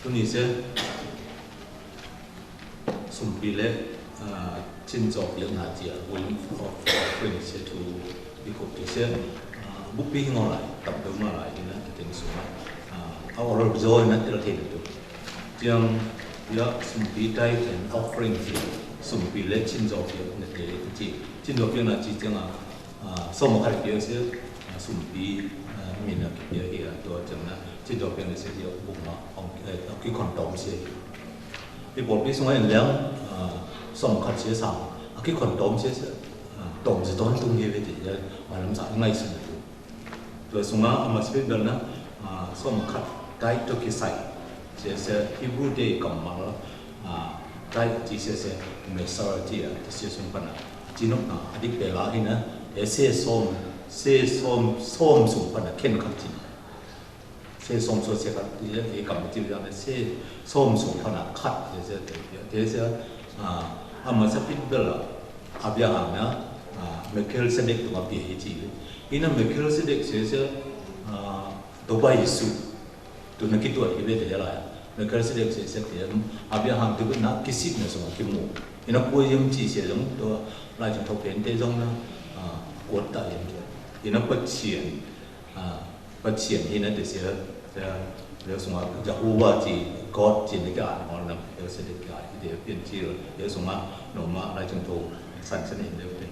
ทุนี้เสียสมปีเล็กชินจอบเรื่องหาเจียวิลฟอร์ฟริงเสียทูบิคุติเสียบุปผิงอะไรตับดมอะไรนี่นะถึงสุดเอาเราโจยนะที่เราเห็นดูจังยาสมปีได้เห็น offering ที่สมปีเล็กชินจอบเรื่องนี่ที่ชินจอบเรื่องนั้นจีจังสมการเกี่ยวเสียสมปีมีนักเกี่ยวกับตัวจังนะชินจอบเรื่องนี้เสียที่บุกมาเอาที่คอนโดเสียที่บอกที่สมัยนั้นสมคัดเสียสาวที่คนโตมเสียโตมจะต้องตรงนี้ไปที่จะมาลำสายง่ายสุดโดยสมัยอามาสเปนเดลนะสมคัดได้ตัวกี่ใส่เสียที่บูเดย์กับมาแล้วได้ที่เสียเมสซาร์ที่เสียสมปันจีนกอดีตเวลาที่นะเสียส้มสมปันเข้มขัดจีเสียส้มส่วนเสียขัดที่จะกับจีนเนี่ยเสียส้มสมปันขัดเสียอามาสปิดเบลอาบิอานะเมเคลเซเด็กตัวมาเปียจีอินะเมเคลเซเด็กเสียตัวใบสุตัวนักกิจตัวที่เวทอะไรเมเคลเซเด็กเสียอาบิอาตัวนักกิจเนี่ยสมคิดมูอินะป่วยยังจีเสียงตัวลายจังทบเห็นได้ตรงนะกดตายอินะปัจเจียนอินะเดี๋ยวเสียเดี๋ยวสมมติจะอุบาจีกอดจีนในการของเราเดี๋ยวเสด็จการเดี๋ยวเปลี่ยนชื่อเดี๋ยวสมมติหนุ่มมาอะไรจังโตสั่นเสน่ห์เดี๋ยวเป็น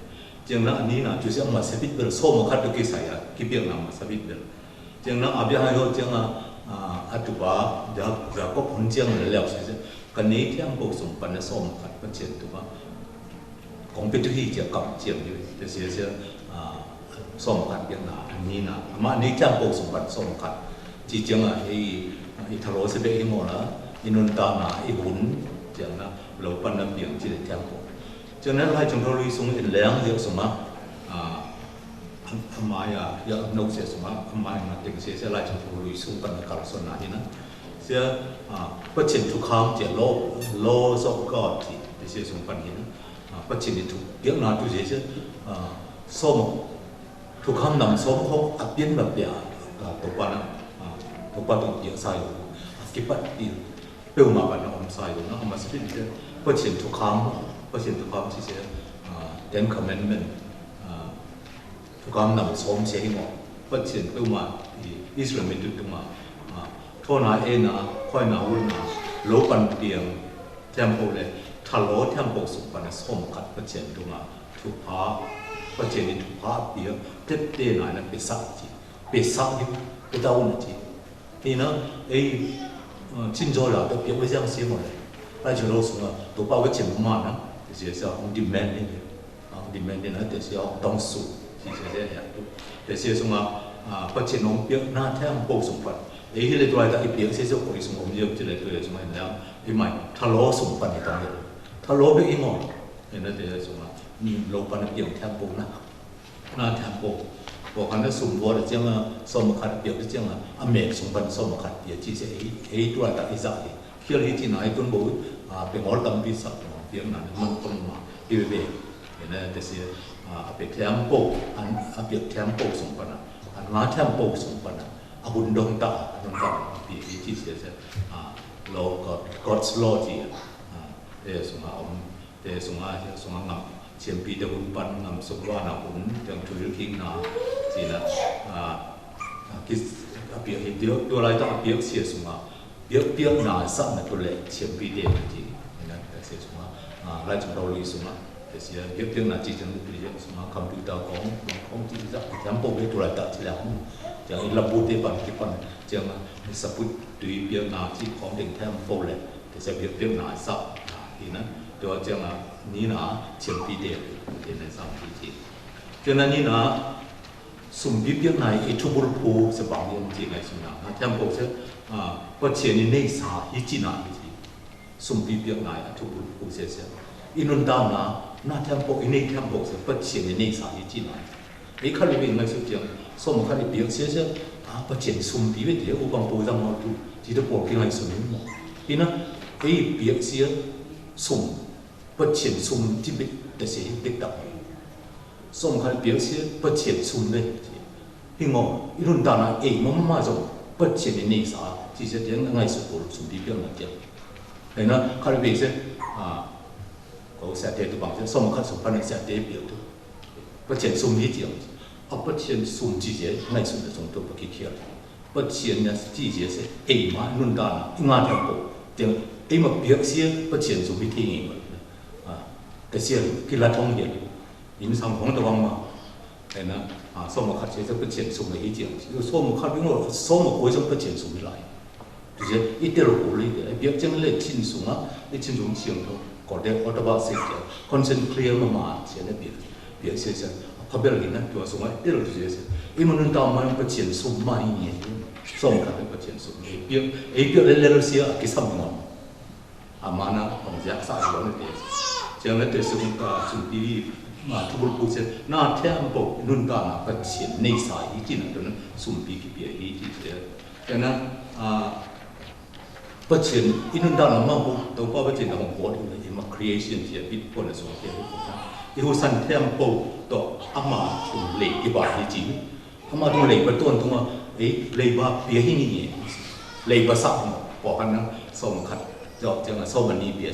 จังนั้นอันนี้นะจุดที่มาสบิดเบลโซ่มาคัดตัวกี่สายกี่เปียงนำมาสบิดเบลจังนั้นอาบิฮายโยจังอัตุบะเดี๋ยวก็พ้นจังเลยแล้วใช่ไหมกันนี้ที่อังกฤษส่งปันโซ่มาคัดเป็นเช่นตัวของเป็นที่จะกับเจียมอยู่แต่เสียโซ่มาคัดเปียงนาอันนี้นะมาอันนี้ที่อังกฤษส่งปันโซ่มาคัดจีจังไอ้ทะเลเสด็จหมดละอินุนตานาไอ้หุ่นจังนะเราปั้นน้ำเปียงจีเด็ดแทงผมจังนั้นให้จงทะลุส่งอินแรงเยอะสมะทำไมเยอะนกเสียสมะทำไมมาถึงเสียไล่จงทะลุส่งกันในการสนานนะเสียปัจจินทุกคำเจ้าโลสกกอดที่เสียส่งปันหินปัจจินทุกเปียงนาจุเสียส้มทุกคำนำส้มเขาอับเย็นแบบเดียวตัวปั้นตัวปั้นต้องเยอะใส่กิปัดดีเปรี้ยวมาเป็นอมใส่นะอมมาสปิดเนี่ยเพื่อเขียนทุกคำที่เสียten commandment ทุกคำนำสมเสียให้หมดเพื่อเขียนเปรี้ยวมาอิสราเอลดุมาทั่วนาเอนะค่อยนาวุ่นนาโลปันเปียงเทมโพเลยทะโลเทมโพสุปันสมกัดเพื่อเขียนดุมาทุกพาเพื่อเขียนทุกพาเปียเต็มเต็มหน่อยนะเปิดซักจีเปิดซักอยู่เปิดดาวน์จีนี่นะไอ้ชินโจล่ะตัวเปียกไม่ใช่เสียหมดเลยไล่จากเราส่งอ่ะตัวเป้าก็เจ็บมากนะแต่เสียเสียของดิมแมนนี่ดิมแมนนี่นะแต่เสียของต้องสู้ที่เสียเนี่ยแต่เสียส่งอ่ะปัจจัยน้องเปียกหน้าแท้งโปส่งปัดไอ้ที่เลยตัวไอ้เปียกเสียส่งคนส่งผมเยอะจะเลยตัวส่งมาแล้วไอ้ใหม่ทะเลาะส่งปัดในตอนนี้ทะเลาะไปอีกหมดเห็นไหมเดี๋ยวส่งอ่ะโลปันเปียกแท้งโปหน้าแท้งโปบอกกันว่าสุ่มวัวเจ้าสมขัดเปียกเจ้าอเมริกสมบัติสมขัดเปียกที่เสียไอ้ตัวตัดอิสระเที่ยวที่ไหนต้นบุญเป็นหมอลำพิสักเปียกนั้นมันต้นมาที่เวเห็นไหมแต่เสียเปียกแถมโปเปียกแถมโปสมบัติอันมาแถมโปสมบัติบุญดงตาเปียกที่เสียเราก็ God's law ที่เดี๋ยวสมมาเดี๋ยวสมมางับเชียงปีเดบุญปันนำสุวรรณหุ่นจังทุยคิงนาสินะกิสเปียกเดียวตัวอะไรต้องเปียกเสียสมาเปียกนาสักนะตัวเล็กเชียงปีเดบุญจีนะเสียสมาไล่จังเราลีสมาเสียเปียกนาจีจังปีเดสมาคอมพิวเตอร์ของจีจังจำพวกนี้ตัวอะไรตัดทีหลังจังระบุที่ปันที่ปันจังสปุตตุยเปียกนาจีของเด็กแทมโฟเล่แต่เสียเปียกนาสักทีนั้นตัวจังนี่นะเชียงปีเดียวเป็นในสามปีที่ฉะนั้นนี่นะสุ่มบิบยังไงไอ้ทุบุรุภูสบายยังจีไงสุนัขนะแทมบอกเช่ว่าเชียนี่ในสาฮิจินาฮิจิสุ่มบิบยังไงทุบุรุภูเสียอินุนดาวนะน่าแทมบอกอินี่แทมบอกเช่ว่าเชียนี่ในสาฮิจินาไอ้ข้ารีเป็นไงสุดจังสมข้ารีเปียกเสียว่าเชียนสุ่มบิบเดียวอุบังปูจังมาดูที่จะบอกยังไงสุนัขมั้งอีนะไอ้เปียกเสียสุ่ม不前送这边的是得到，送开表示不前送的，因为一轮大那哎，我们马上不前的那啥， chỉ sẽ tiếng ngay sự của sum bi biếng là tiếng đấy nó khai về sẽ có sẽ để tụ bằng sẽ xong khát sum pan sẽ để biểu thôi bất triển sum đi tiếng bất triển sum chỉ sẽ ngay sum là sum tôi bất kỳ kia bất triển là chỉ sẽ ấy mà luôn đàn ngay theo cổ tiếng ấy mà biểu sẽ bất triển sum đi tiếng cái xe cái là thông hiện in sang không đâu mà thế nó số một khát sẽ bất triển sum là ý tiếng số một khát đúng rồi số một cuối trong bất triển sum lại就是一点儿鼓励的，别讲来轻松啊，你轻松轻松，搞点我都把事情 concentrate 嘛，现在别些些，后边人呢就说嘛，一点儿就是些，因为恁到嘛不轻松嘛一年，上课不轻松，别来些给什么？嘛呢，我们家啥子那点，将来对生活准备嘛，ทุกคนพูดหน้าแท้บอกนุ่นตาหน้าประเทศในสายที่นั่นตรงนั้นสุ่มปีกี่ปีที่เดียวดังนั้นประเทศอินนุ่นตาหน้ามาบุตัวป้าประเทศหน้าของวัดเลยมา creation ที่บิดคนละส่วนที่ที่หัวสันแท้บอกตัวอามาตุ่มเล็กที่บาดที่จีนอามาตุ่มเล็กประตูตรงว่าเล็กบาเปียหินี่เล็กภาษาบอกกันนะสมขัดจอบจังสมันนี่เปีย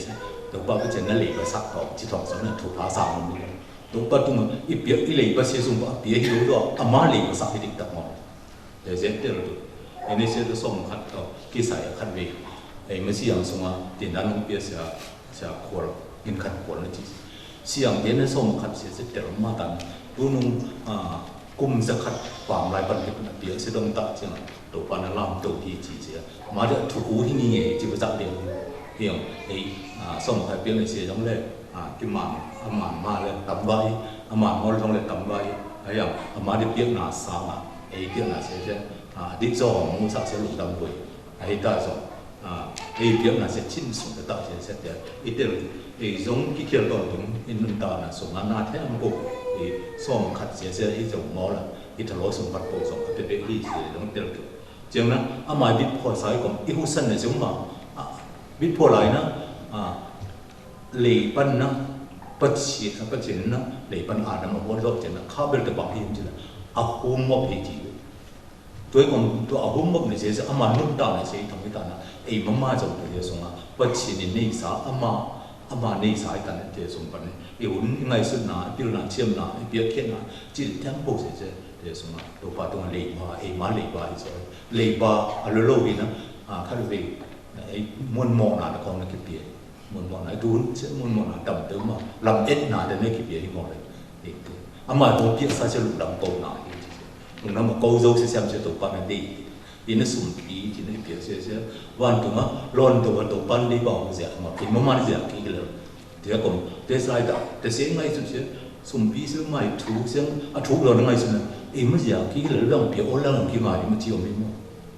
ตัวป้าประเทศนั่นเล็กภาษาต่อจิตทองสำนักถูกภาษามันนี่ตัวปัจจุบันอีเปียอีเลยภาษาสุ่มว่าเปียที่รู้ตัวอามาเลยภาษาที่ติดต่อมาเดี๋ยวเสร็จเดี๋ยวดูไอ้นี่เสร็จตัวสมขัดต่อกิสายขัดเวไอ้เมื่อเสียงสุ่มว่าติดด้านนู้นเปียเสียขวดกินขัดขวดนั่นจีเสียงเดี๋ยวนั้นสมขัดเสียเสร็จเดี๋ยวมาตันดูนุ่งกุมจะขัดความลายปันเปียเสียตรงตาจังตัวปันนั้นลำตัวที่จีเสียมาเดี๋ยวถูกหูที่นี่ไงจีภาษาเดียวเดียวไอ้สมขัดเปียในเสียตรงเลยcái màn mà lên tầm bay màn ngồi trong lên tầm bay ấy mà đi biết là sao mà ấy biết là sẽ đi do mua sao sẽ lục tầm tuổi ấy ta rồi ấy biết là sẽ chinh xuống cái tạo sẽ để ít tiền ấy giống cái kia còn đúng in nông ta là số ngàn thế mà cũng ấy số một khát sẽ ấy giống mỏ là ít thằng lối xuống bắt bộ xuống cái bé đi sẽ giống tiền được chẳng là mà biết phò sai còn ít hút sân là giống mà biết phò lại nó lệ ban na bắt chiến na lệ ban à nằm ở bốn góc trên là khá bên cái bằng hiểm chứ là hôm mốc thì chỉ tôi còn tôi hôm mốc này sẽ mà nút đào này sẽ thông cái đàn là mà trong thời gian bắt chiến này sao mà này sao cái đàn thời gian bắt này yêu ngày xuân na biểu na chiêm na biểu kiện na chỉ tempo sẽ thời gian tôi bắt đầu lệ mà lệ ba thì sao lệ ba lâu vì na khá là vì muôn mỏ na còn là cái tiền muốn món này đun sẽ muốn món này đậm tới mà làm ít nào để nơi kịp gì món này mà tôi biết sao sẽ lục làm câu nào nhưng nó mà câu dâu sẽ xem sẽ tổ ban này đi nó sủng phí thì nó biết sẽ van tụi nó lon tụi tổ ban đi bảo gì mà khi mà mang gì kỹ là thì còn thế sai đó thế sẽ ngay sẽ sủng phí sẽ mai thú sẽ thú rồi nó ngay sẽ mà gì kỹ là làm biểu ôn làm kỹ mà mà chiều mình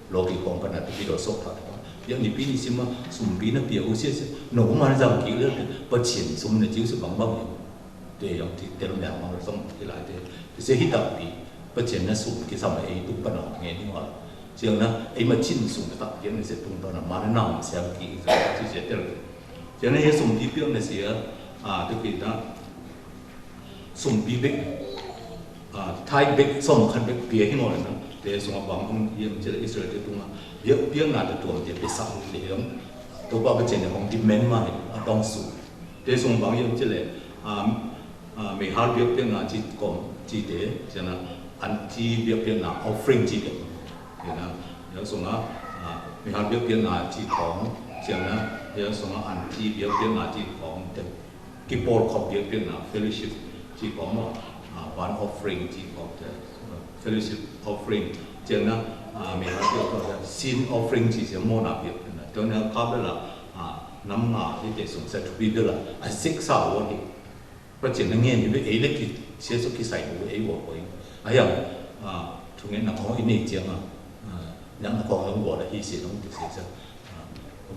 lo kỹ còn cái này thì đồ sốc thật yang ni pini sima sumbi na pia usia se no ma jam ki le pa chin sum na jiu se bang bang de yang ti te lo ma lo som ki lai de se hit up pi pa chin na sum ki sam ai tu pa no nge ni ma chiang na ai ma chin sum ta ki ne se tung na ma na nam se ki se se te lo chiang na ye sum pi pi na se tu ki ta sum pi be thai be som khan be pia hi mo na để xong bang không yếm chỉ là Israel để tung à biết là để tuồng để bị sắm để lắm tôi bảo cái chuyện này không đi men mà đông su để xong bang yếm chỉ là mình hát biết là chỉ để cho nên anh chỉ biết là offering chỉ để là nhớ xong mình hát biết là chỉของcho nên nhớ xong anh chỉ biết là chỉของcái bol không biết là fellowship chỉ có một one offering chỉ có fellowship offering chẳng là mình nói được là sin offering chỉ sẽ mua nào việc này cho nên có là năm nào thì để dùng sẽ chuẩn bị được là six sao vậy thì và chỉ là nghe những cái ấy là cái sẽ số cái sai của ấy của ấy ấy chúng nghe là có ý niệm chẳng những là còn những của là hy sinh những cái sẽ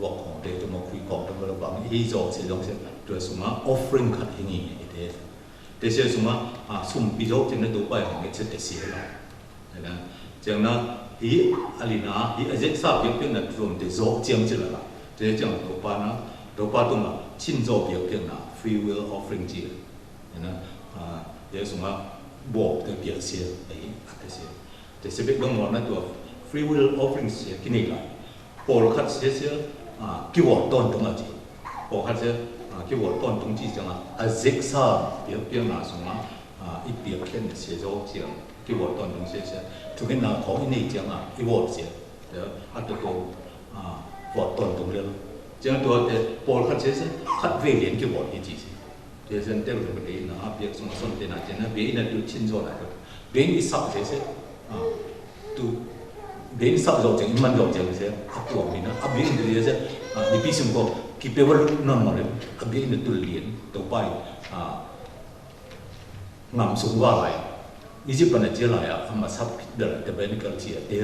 บอกของเด็กจะมาคุยของแต่เราบอกอีโจสิลงเสร็จโดยสมมติ offering ขัดอย่างนี้แต่เชื่อสมมติสุ่มปีโจจึงได้ตัวไปของเด็กจะเสียแล้วนะจังนั้นอีอะไรนะอีอาจจะทราบเพียงนั้นรวมแต่โจจึงจะละจะจังตัวป้านะตัวป้าตรงนั้นชินโจเพียงนั้น free will offering จีนะเดี๋ยวสมมติบอกตัวเพียงเสียไอ้แต่เสียแต่เสียเป็นต้องมองนะตัว free will offering เสียกี่นี่ละ Paul khát sẽ kêu gọi tôn tung là gì Paul khát sẽ kêu gọi tôn tung chỉ rằng là dịch sa biểu biểu nào xong ít biểu hiện sẽ do chẳng kêu gọi tôn tung sẽ thực hiện nào có cái này chẳng ít gọi sẽ để ăn được đồ gọi tôn tung lên chẳng tôi thì Paul khát sẽ khát về liền kêu gọi cái gì thì dân tiêu được cái là việc xong xong thì là chẳng là việc là được chín rồi lại được việc đi sau sẽ tu đến sau rồi chẳng mình rồi chẳng sẽ học của mình nó áp dụng thì sẽ đi pi xung quanh cái bề mặt non mà đấy áp dụng được tu luyện tu bài ngắm xuống qua lại Egypt bên này chỉ lại mà sắp được cái bên cái chỉ để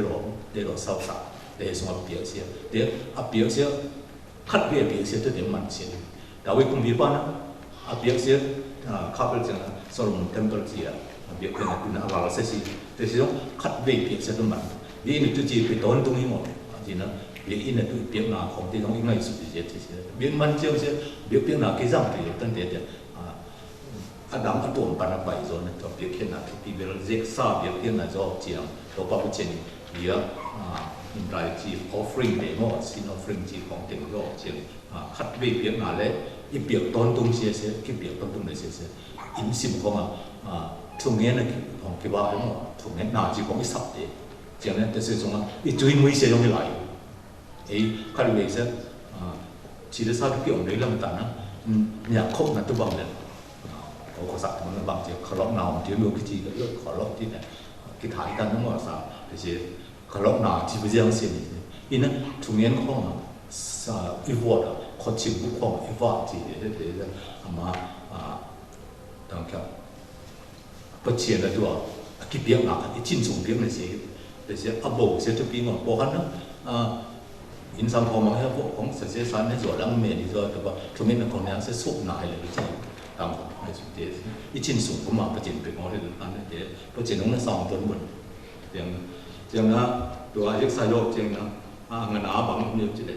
rồi sau sau để xong áp dụng sẽ để áp dụng sẽ khát về việc sẽ tới điểm mạnh sẽ đạo với công việc ban áp dụng sẽ khắp bên chẳng Solomon Temple chỉ áp dụng cái này cũng là sẽ gì để sẽ khát về việc sẽ tới mạnh vì nó chỉ phải tốn tung hiểm gì nữa vì nó tự biết là không thể giống như ngày xưa thì biết mình chưa sẽ biết là cái dòng thì tân thế Adam ở tuồng bàn bảy rồi này cho biết hiện là thì bây giờ dịch sa biết hiện là do chiang đó bao nhiêu vì đại chỉ offering để mà xin offering chỉ không tiền do chiang khát về biết là lấy cái biết tốn tung sẽ cái biết tốn tung này sẽ in sim không thường nghe là không cái bao đúng không thường nghe nào chỉ có cái sắp đấy chẳng nên thực sự rằng là chuối muối sẽ giống như lại ấy các bạn sẽ chỉ là sao cái kiểu đấy làm tận nhà không là tôi bằng này có sắc nó bằng chỉ khó lắm nào chỉ được cái gì đó khó lắm thì này cái thái tan nó mà sao thì chỉ khó lắm nào chỉ bây giờ xem đi nên chúng em không cái vợ đó khó chịu cũng không cái vợ chỉ để mà đang kiểu bất chiến là tôi cái việc nào cái chính dụng việc này gì để sẽ áp bộ sẽ thực hiện một bộ hắn đó insan phong mang bộ cũng sẽ sản xuất rồi đang mệt rồi thì bảo chúng mình còn đang sẽ sụp nải lại cái tạm hay để cái chính dụng của mà phát triển về ngõ để ăn để phát triển nó xong tuần buồn tiếng là tôi ai sai lỗi tiếng là người nào bằng nhiều chứ đấy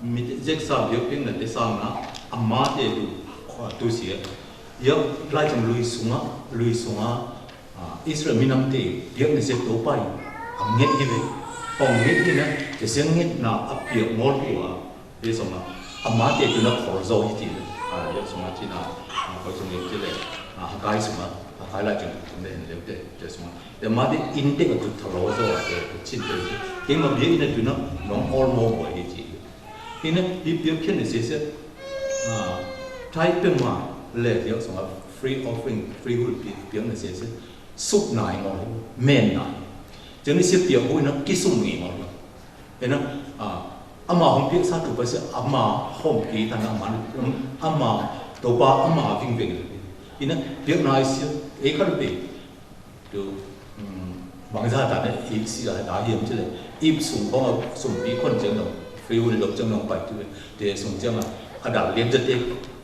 mình dịch sao việc tiếng là để sang là amma để tu sửa giờ lại trong lui xuống Israel mình nằm thì việc này sẽ tổ bay nghe như vậy còn nghe như này thì sẽ nghe là áp dụng ngôn của bây giờ mà amma thì nó khó rồi thì giờ xong mà chỉ là có trong những cái này cái xong mà cái lại trong này để xong để mà đi in được cái thằng rồi để chín tới cái mà việc này nó all more của cái gì thì nó việc kia này sẽ trái bên mà lệ việc xong mà free offering free will việc này sẽ sụp nải ngồi men nải cho nên sẽ biểu hội nó cái sung nghỉ ngồi thế nó amma không biết sao tụi bây giờ amma không kỹ thằng amma tụi ba amma vinh vinh thì nó việc này sẽ ấy cái gì từ bằng ra tại đấy ít xí là đã hiểm chứ đấy ít sung có sung bị con chân đồng free will lộc chân đồng bảy tuổi để sung chân là đã liên kết đấy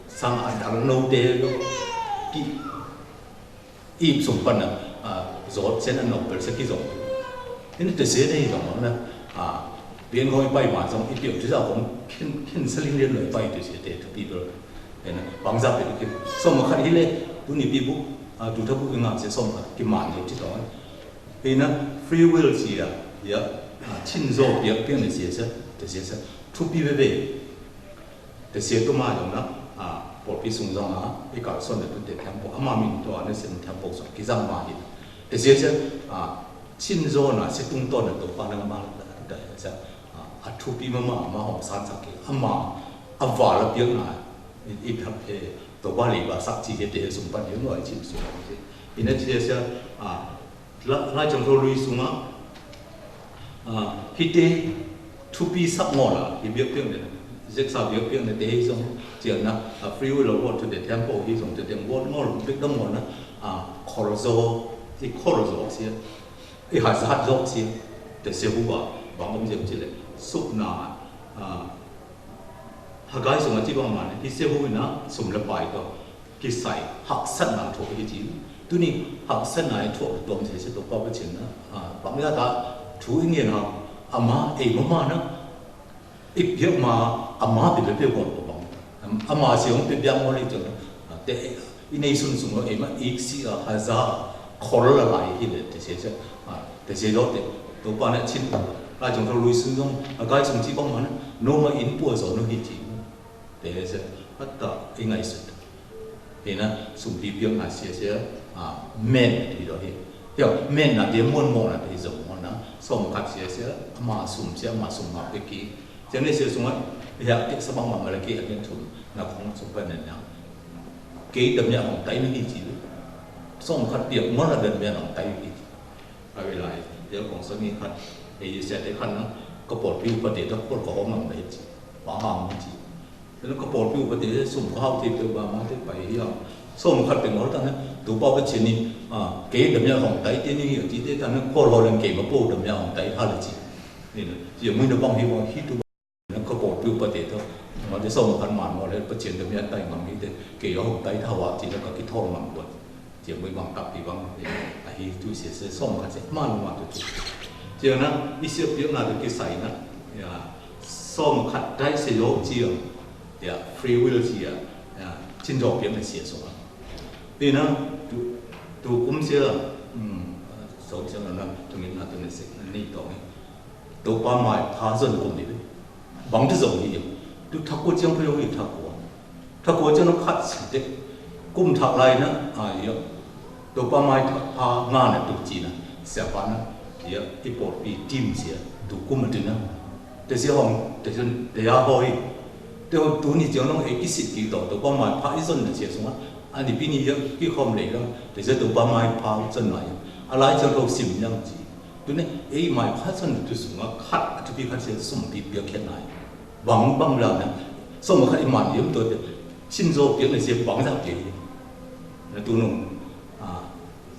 sang đã lâu đấy luôn ít sung phần là rồi sẽ ăn nộp sẽ cái giống thế nên từ xưa đây giống nó là biến ngôi bay mà giống ít điều chứ sao cũng khiến sẽ liên liên lợi bay từ xưa để thực people nên bằng ra về cái xong mà khai lên tôi nghĩ people tụi thằng cũng ngắm sẽ xong cái màn gì chứ đó thì nó free will gì à giờ chín rồi việc này sẽ từ xưa thu pi về từ xưa tôi mà giống đó bộ phim sung rong cái cả xuân để tôi để tham bộ mà mình tôi anh sẽ tham bộ xong cái răng mà gì để sẽ chín rồi là sẽ tung tôn là tổ quan năng mà để sẽ thu pi mà họ sản xuất cái mà vào là tiếng là ít hợp hệ tổ quan lý và sắc chỉ cái để sung bắt những người chín xuống thì nên chỉ sẽ lại trong rồi lui xuống khi thế thu pi sắp ngỏ là cái việc tiếng này dịch sao việc việc này để xong chuyện là free will world to the temple hi xong to the world ngol biết đông ngol na khorzo thì khorzo xí cái hạt sát dốc xí để xem hua bằng ông dịch chỉ là sụp na hạt cái xong chỉ bằng mà thì xem hua na sum là bài đó cái sai hạt sát na thuộc cái gì tu ni hạt sát na thuộc đồng sẽ thuộc bao cái chuyện na bằng ra ta chú ý nghe nào ama mà na ít việc mà amma thì phải biết của bằng amma sẽ không biết biết mọi chuyện để ini sun sung rồi mà ít xí hazard khó là lại thì để sẽ đó để tôi quan niệm chín cái chúng ta lui sử dụng cái chúng chỉ bằng mà nó mà in bùa rồi nó hít chỉ để sẽ bắt đầu cái ngày sự thì nó sum đi biểu là sẽ men thì đó thì hiểu men là điểm muôn mỏ là thì giống nó sum cắt sẽ mà sum ngọc cái kỹ cho nên sẽ sum bây giờ cái sao bằng mà là cái anh thùng là không sum bên này nào cái đầm nhàของไตnó hít chỉ sum cắt điểm nó là đầm nhàของไตhítไปเวลาเดี๋ยวของสมีคันไอ้เสร็จไอ้คันนั้นก็ปลดพิวประเดี๋ยวก็ขอมันไปจีบ้ามันจีแล้วก็ปลดพิวประเดี๋ยวสุ่มเข้าที่ตัวบ้ามันที่ไปที่เราส้มคันเป็นหัวตั้งนั้นตัวป้าเป็นเช่นนี้เก๋ดำยาของไตที่นี่อยู่ที่ที่ตั้งนั้นพอเราเรียนเก๋มาปูดำยาของไตฮาเลยจีนี่นะอย่างมึงจะบ้องที่ว่าฮิตตัวแล้วก็ปลดพิวประเดี๋ยวมันจะส้มคันมันมาเลยประเช่นดำยาไตมันมีแต่เก๋ของไตเท่าว่าจีแล้วก็คิดทอดมันหมดเจียงไม่บังคับที่บังไอ้ที่เสียส้มกันเสียมันมาตัวจุดเจียงนั้นอีเสียเยอะน่าจะกิใส่นะส้มขัดได้เสียโยเจียงฟรีวิลเจียชินจอกเพียงแต่เสียส่วนนี่นะดูกุ้มเสียสองเชียงนั้นตรงนี้นะตรงนี้สินี่ตรงนี้ตัวปลาไม้พาส่วนกุ้มนี่บังที่ส่งนี่ดูทักกูเจียงพยองอีกทักกูเจียงนั้นขัดสิเด็กกุ้มทักไรนะเยอะตัวปลาไม้พางานเนี่ยตัวจีนเสียปานะเยอะอีปอดปีทีมเสียตัวกุ้มมันถึงนะแต่เสียห้องแต่จนแต่ยาหอยแต่ตัวนี้จะต้องเอกสิทธิ์กี่ต่อตัวปลาไม้พาอีส่วนเสียสมะอันนี้ปีนี้เยอะกี่คอมเลยแล้วแต่จะตัวปลาไม้พาจนไหนอะไรจะเราสิมยังจีตัวนี้ไอ้ไม้พาจนตัวสมะขัดทุกปีขัดเสียสมปีเปียกแค่ไหนหวังบังเราเนี่ยสมมติขัดไอ้มันเยอะตัวชินโซเปียกเลยเสียหวังจะเปียกตัวนุ่ม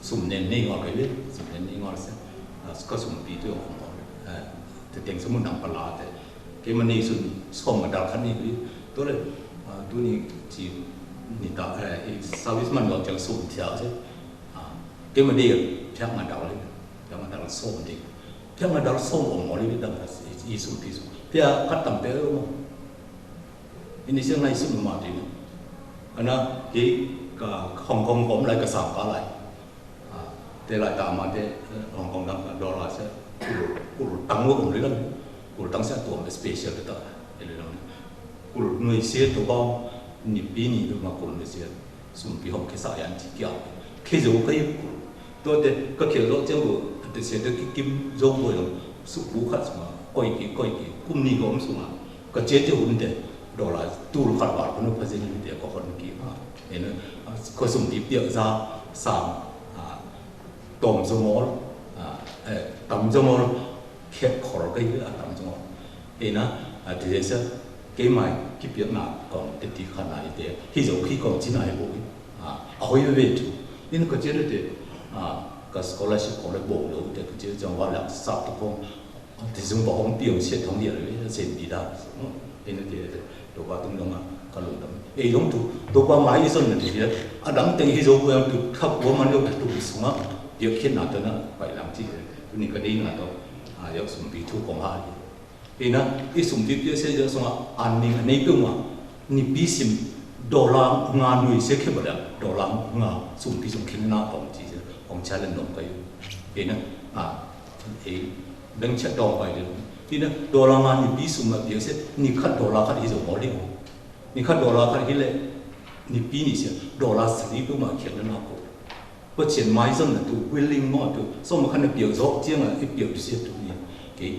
สุ่มเน้นนี่งอไปเลยสุ่มเน้นนี่งอเสียก็สุ่มปีตัวของเราแต่เต็งสมุนดังปลาแต่เกมันนี่สุ่มส่งมาดาวคันนี้ตัวเลยตัวนี้จีนี่ตาสวิสมันก็จะสุ่มเที่ยวใช่เกมันนี่เที่ยวมาดาวเลยเที่ยวมาดาวส่งจริงเที่ยวมาดาวส่งออกมาเลยดังนั้นอีสุ่มที่สุ่มเที่ยวคัดตั้งแต่รู้มั้งอันนี้เชื่อในสุ่มมาจริงอันนั้นเกก็ฮ่องกงผมเลยก็สั่งอะไรแต่หลายตามมาที่ฮ่องกงดังดอลลาร์เสียกูตั้งว่าผมเรื่องกูตั้งเสียตัวเป็นสเปเชียลตัวเรื่องนี้กูหน่วยเสียตัวบ้องนี่ปีนี้ดูมากูหน่วยเสียสุ่มปีหกแค่สายอันที่เกี่ยวแค่จะว่าก็ยังกูตัวเด็กก็เกี่ยวกับเจ้ากูแต่เสียตัวกิมโจ้กูยังสุขบุคคลสมาก้อยกี่กุมนี่ก็ไม่สมาก็เจ๊จะหุ่นเด็กดอลลาร์ตู้ขัดบาทคนนู้นพัฒนาเดียวก็คนกี่มาเห็นไหมก็สุ่มที่เปียกซาสามตอมสมอลตอมสมอลแค่ขอเราก็เยอะตอมสมอลเห็นนะที่เสียเกี่ยมายที่เปียกหนักก่อนติดที่ขนาดเดียวที่จะขี้ก่อนที่ไหนบุยเอาไว้เวทูนี่ก็เจอเด็กก็สกอลชิพของเราโบลูเด็กก็เจอจังหวะหลักสับทุกคนที่ซึ่งบอกว่าเปี่ยมเสียท้องเดียวเลยเสียดีได้เห็นนะเด็กตัวว่าตรงนั้นก็รู้ตรงไอ้ลงตัวว่าไม้ส่วนนั้นที่เดียวดังเต็งที่เราเวลาตัวขับหัวมันเราตัวสูงเดี๋ยวขึ้นหน้าตัวนั้นไปหลังที่ตัวนี้ก็ได้หน้าตัวยกสมบีทุกของหายเห็นนะไอ้สมบีเยอะเสียเยอะสมอันนี้ในเรื่องว่านี่ปีสิมดอลลาร์งานหน่วยเสียแค่บ่ได้ดอลลาร์งานสมบีสมขึ้นหน้าตรงที่ของชาเลนจ์ลงไปเห็นนะไอ้เรื่องชัดดองไปเลยที่นั่นดอลลาร์งานนี่ปีสมมาเดียวเสียนี่คัดดอลลาร์คัดที่จะหมดเลยนี่คัดดอลลาร์คัดที่เลยนี่ปีนี้เสียดอลลาร์สิบตัวมาเขียนแล้วนะกูเพราะเชียนไม้ส่วนนั้นตัววิลลิงมอตัวสมมติคันเปียกโซ่เจียงไอ้เปียกที่เสียตัวนี้กี่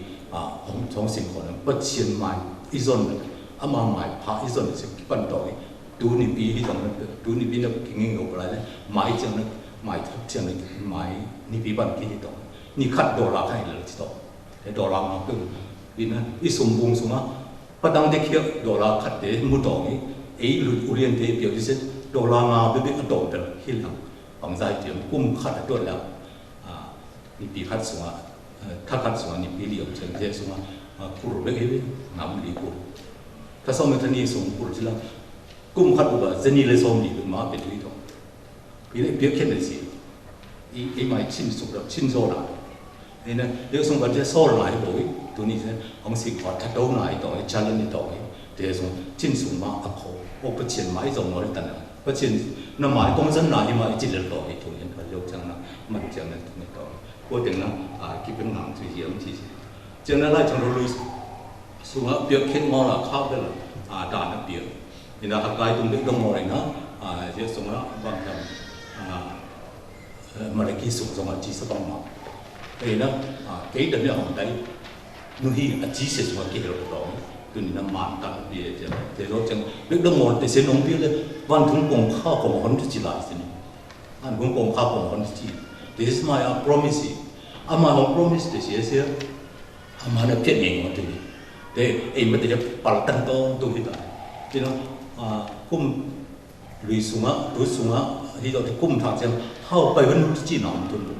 ของสิ่งของนั้นเพราะเชียนไม้อีส่วนนั้นอามาไม้พาอีส่วนนั้นเสียปั่นต่อยตัวนี้ปีที่ตรงนั้นตัวนี้ปีนั้นกิ่งเงี้ยอะไรเลยไม้เจียงนั้นไม้เจียงนั้นไม้นี่ปีปั่นกี่ที่ตรงนี่คัดดอลลาร์ให้เลยที่ตรงแต่ดอลลาร์มาตัวปีนั้นอีสมบูรณ์สมะพอตั้งแต่เขียดอลลาร์คัดเดมุดตรงนี้ไอ้ลุยอุเรียนเดียวที่เสร็จดอลลาร์งาเบี้ยๆตรงเดิมที่หลังบางใจเดี๋ยวกุ้มขัดตัวแล้วนี่ปีขัดสวะถ้าขัดสวะนี่ปีเดียวเชิงเจ้าสวะกุรุเล็กๆน้ำดีกุรุถ้าสมัยนี้ส่งกุรุที่ละกุ้มขัดอุบะเจนี่เลยส่งดีเป็นมาเป็นที่ตรงปีนี้เบี้ยแค่ไหนสิไอ้ไม้ชิ้นสุดแล้วชิ้นโซ่ละนี่นะเดี๋ยวส่งกันจะโซ่หลายบ่อยตัวนี้เนี่ยของสิ่งขอทัดโดนหลายต่อไอ้ชั้นนี้ต่อไอ้เดี๋ยวส่งชิ้นสูงมาอัพโคโอ้ประเชียนไม้ส่งมาได้ตั้งเพราะฉะนั้นน้ำหมายกองสันนาที่มาจิตเลือดต่อไอ้ตัวนี้พระโยกจังนะมันจังนั้นไม่ต่อพูดถึงนะคิดเป็นหนังที่เหี้ยมที่ chẳng là lại chẳng rồi lui xuống á việc kết ngõ là khác đó là đàn nó việc thì là học cái tung biết đông ngõ này nó sẽ xuống á bằng mà lại khi xuống xong chỉ sẽ bằng mỏng thì nó cái đợt này đấy nó hi chỉ sẽ xuống cái điều đó từ nó mạn tan đi thì rồi chẳng biết đông ngõ thì sẽ nông biết đấy văn thung công khá của một chỉ lại thế này anh cũng công khá của một chỉ this is my promise ama hong promise thì sẽ ama nó kiện nhẹ một tí để em mới được bảo tăng to tôi hiện tại thì nó cũng lùi xuống á thì rồi cũng thằng xem hậu bảy vẫn chỉ nằm tuần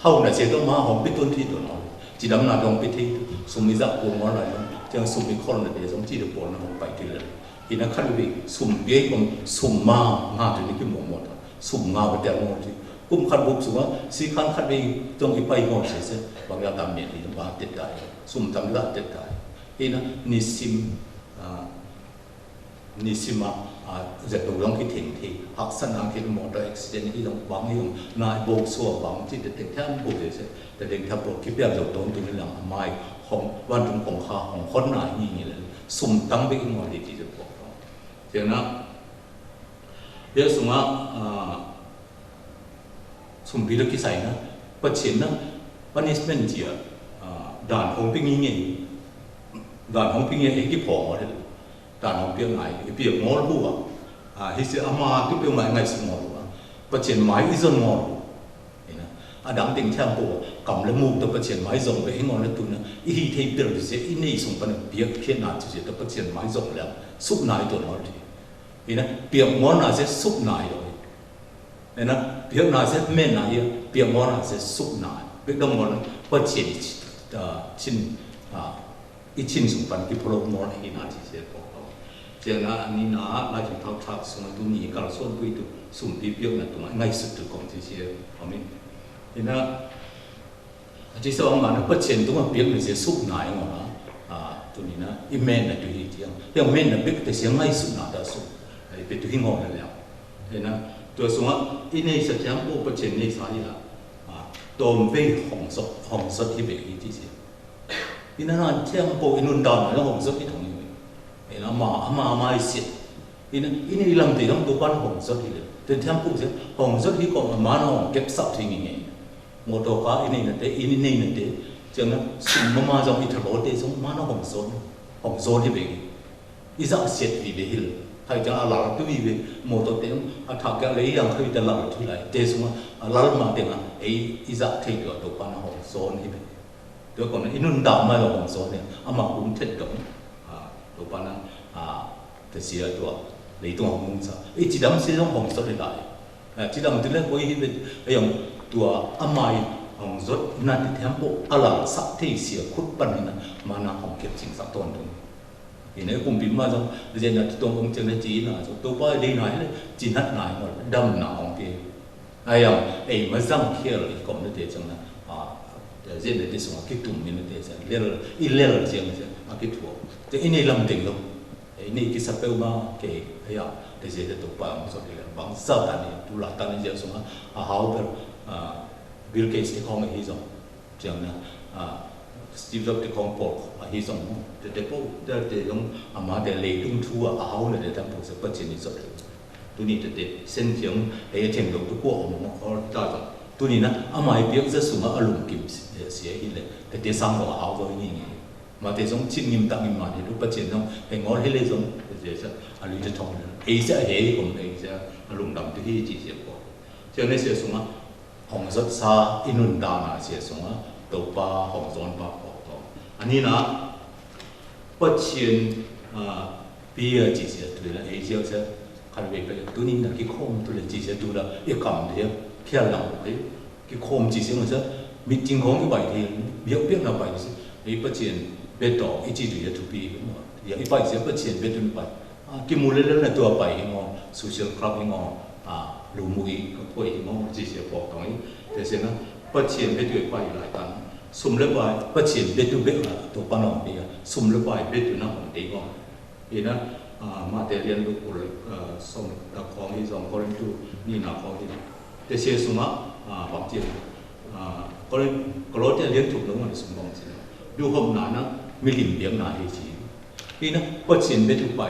hậu là sẽต้องมาhong biết tuần thi tuần nó chỉ đâm là trong biết thi sum mình dạo cuồng món này chẳng sum mình con là để giống chỉ được bốn là hong bảy thì là thì nó khác biệt sum biết còn sum ma thì cái một sum ma với đeo một thì cũng khăn bụng xuống á si khăn khăn đi trong cái bay ngon sẽ bằng cái tạm miệng thì nó ba tiết đại sum tạm đại tiết đại thì nó nisima giật đầu trong cái thỉnh thì học sinh hàng khi một đời accident thì trong bóng như nai bộ xua bóng chỉ để tỉnh theo bộ thì sẽ để tỉnh theo bộ cái việc đầu tốn từ những làm mai không văn trung không khá không khó nại như là sum tăng với cái ngoài thì chỉ được bộ cho nên bây giờ sum sum bị được cái sai nó bất chiến nó punishment gì đàn không biết như vậy đàn không biết như vậy cái phổ đấy đàn không biết ngày cái việc ngó lúa thì sẽ ama cái việc ngày sinh ngó lúa bất chiến máy cái dân ngó lúa đáng tình theo bộ cầm lấy mũ tập bất chiến máy rộng về ngó lúa tụi nó ý thì bây giờ sẽ in này xong phần việc thiên nào chỉ tập bất chiến máy rộng là xúc nải tụi nó thì nó việc ngó là sẽ xúc nải rồi nên là việc nào sẽ men là gì việc ngó là sẽ xúc nải việc đông ngó là bất chiến chín ít chín xung quanh cái pro ngó thì nào chỉ sẽ có cho nên anh ấy nói là chúng ta thắc xung quanh tụi nhỉ cả xuân quý tụ xung đi việc là tụi ngay sự tự công thì sẽ có mình thì nó chỉ sau mà nó bất chiến tụi việc là sẽ xúc nải ngó tụi nó imen là tụi gì chứ nhưng men là biết thì sẽ ngay xúc nải đó xúc biết tụi ngó là liệu thì nóตัวสงฆ์อินในสัจจะโอปเจนในสายละตัวไม่หงสที่เบกที่เสียอินนั้นเที่ยงโปอินุนดอนแล้วหงสที่ตรงนี้เห็นแล้วมาเสียอินในลำตีต้องตัวบ้านหงสที่เลยแต่เที่ยงโปเสียหงสที่ก็มาหงเก็บสับทิ้งอย่างเงี้ยโมโตก้าอินในนั่นเตอินในนั่นเตจังนั้นสุ่มมาจงอิทธิพลเตสงมาหงสที่เบกอิสักเสียที่เบกเลยthay cho là tôi vì một tổ tiếng thằng cái lấy rằng khi ta làm thứ này thế xong làm mà tiếng ấy ý thì được tổ ban hồng số này tôi còn ít nun đào mai là hồng số này mà cũng thích động tổ ban thì xưa tôi lấy tôi hồng mông sao ấy chỉ đâm xí trong hồng số này lại chỉ đâm từ lên coi hiện bây giờ tôi mai hồng số này thì thêm bộ là sắc thì xưa khuất ban này mà nó hồng kiệt chính xác toàn đúng thì nếu cùng phim mà xong giờ là tôi cũng chưa nói chỉ là tôi coi đi nói chỉ hát nói một đâm nào kia ai ấy mà răng kia là còn nó để chẳng là giờ để xong cái tụng mình để chẳng lên là chẳng cái thua thì ini làm tình luôn ini cái sắp tới mà cái ấy để giờ tôi bảo một số cái bằng sao tani tu là tani giờ xong how Bill Gates cái con ấy rồi chẳng là Steve Jobs cái con Paul hi xong để giống mà để lấy tung thua áo này để tham gia sự phát triển đi rồi tôi nghĩ để xem tiếng ấy thêm đầu tôi qua mà họ ta rồi tôi nghĩ là mà biết rất sung ở lùng kim sẽ hi lệ để sang vào áo rồi như mà để giống chín nghiêm tắc nghiêm mà để lúc phát triển xong để ngó hết lên giống để sẽ lưu cho thông ấy sẽ hệ cũng ấy sẽ lùng đậm tôi hi chỉ sẽ có cho nên sẽ sung hồng rất xa inun đa là sẽ sung đầu ba hồng zone ba anh ấy nói bất chiến bây giờ chỉ sẽ tôi là ấy giờ sẽ khai về bây giờ tôi nhìn là cái khom tôi là chỉ sẽ tôi là cái cảm thấy khi lòng cái khom chỉ sẽ là sẽ bị chính khom cái bài thì biết là bài ấy bất chiến biết đó cái chỉ là tôi bị cái bài sẽ bất chiến biết tôi bài cái mùi lên là tôi bài hình ngon social club hình ngon lù mùi cái quầy hình ngon chỉ sẽ bỏ cái thế sẽ nó bất chiến biết tôi bài lại tan sum lớp bài bất chiến biết tôi biết là tôi ban đầu đi sum lớp bài biết tôi nó còn đi ngon vì nó mà để liên tục rồi xong đặc khó như dòng có lên tu như nào khó thì để xe sum á bằng tiền có lên có lối để liên tục đúng là sum bằng tiền ดูหอมหนานะไม่ลิ่มเบียงหนาเฮจีนี่นะปัจเจียนเบทุไป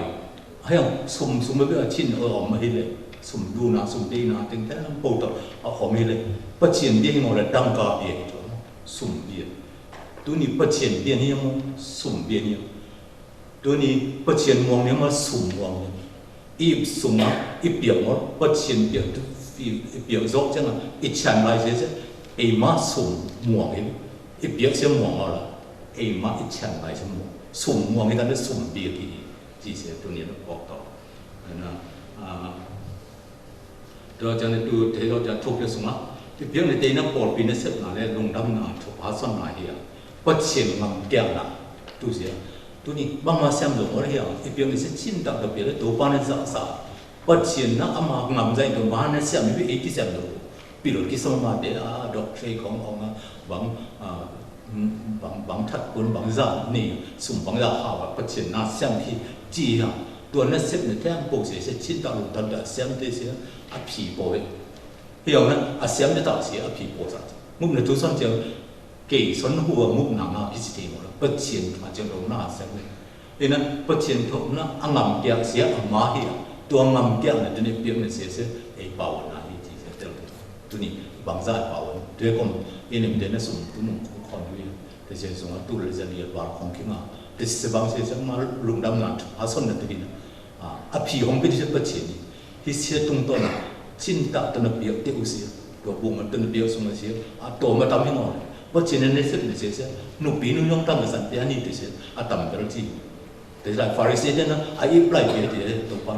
ให้สุ่มไม่เป็นชิ้นออกมาให้เลยสุ่มดูนะสุ่มดีนะถึงแต่ละปูต่อเอาหอมให้เลยปัจเจียนเบี้ยงอะไรดังกาเบี้ยตัวสุ่มเบี้ยตัวนี้ปัจเจียนเบี้ยนี่ยังสุ่มเบี้ยนี่ตัวนี้ปัจเจียนมองเนี่ยมาสุ่มมองอีสุ่มนะอีเปียกมั้งปัจเจียนเปียกเปียกรกจังอ่ะอีฉันไรเสียไอ้มาสุ่มมองเห็นอีเปียกเสียมองอะไรไอ้มาอีฉันไรเสียมองสุ่มมองให้กันได้สุ่มเบี้ยกี่จีเสียตัวนี้เราบอกต่อนะเราจะดูเดี๋ยวเราจะทุบจะสุ่มอ่ะที่เพียงในเดือนนั้นปอดปีนั้นเสร็จแล้วเนี่ยลงดำน้ำทุบหาส่วนไหนเหี้ยปัจเจียนงำแก่ละดูเสียตัวนี้บางมาเสียมลงอะไรเหี้ยที่เพียงในเส้นชิ้นตัดกับเปียแล้วตัวป้าเนี่ยสักปัจเจียนนะอามางำใจตัวบ้านเนี่ยเสียมไม่เอกเสียมลงปีรถกิสมาเดียดอกเชยของเขานะบางทัดคนบางจานนี่สุ่มบางจานหาว่าปัจเจียนน่าเสียมที่จีอ่ะตัวนั้นเสร็จเนี่ยแท้ปกเสียชิ้นตัดลงตัดเสียมที่เสียอภิโบยเดี๋ยวนั้นอาเสียมจะตัดเสียอภิโบสัตมุกเนี่ยทุกส่วนจะเกี่ยส่วนหัวมุกหนังอ่ะพิจิตรหมดปัจเจียนมาจะลงหน้าเสียมเลยดังนั้นปัจเจียนถูกนะอ่างำแก่เสียอ่างมาเหี้ยตัวงำแก่เนี่ยตัวนี้เปลี่ยนเป็นเสียไอ้เบาหน่าที่เสียเต็มตัวนี้บางจานเบาด้วยคนอินเดียเนี่ยสุ่มตัวหนุ่มคนวิ่งแต่เสียส่งมาตัวเลยจะเรียกว่าของขึ้นมาแต่เสียบางเสียจะมาลงดำน้ำหาส่วนนั้นตัวนี้นะอภิของก็จะปัจเจียนที่เสียตรงตัวน่ะชิ้นตัดตัวนั้นเปียกเตี้ยเสียตัวบุ้งมันตัวนั้นเปียกส่งมาเสียตัวมาทำให้งอปัจเจียนเนี่ยเสียเนี่ยเสียหนุ่มปีนุ่งยองตั้งแต่สันติอันนี้ตัวเสียทำเป็นที่แต่หลายฟาริสีเนี่ยนะไอ้ปลายเปียกที่ตัวป้า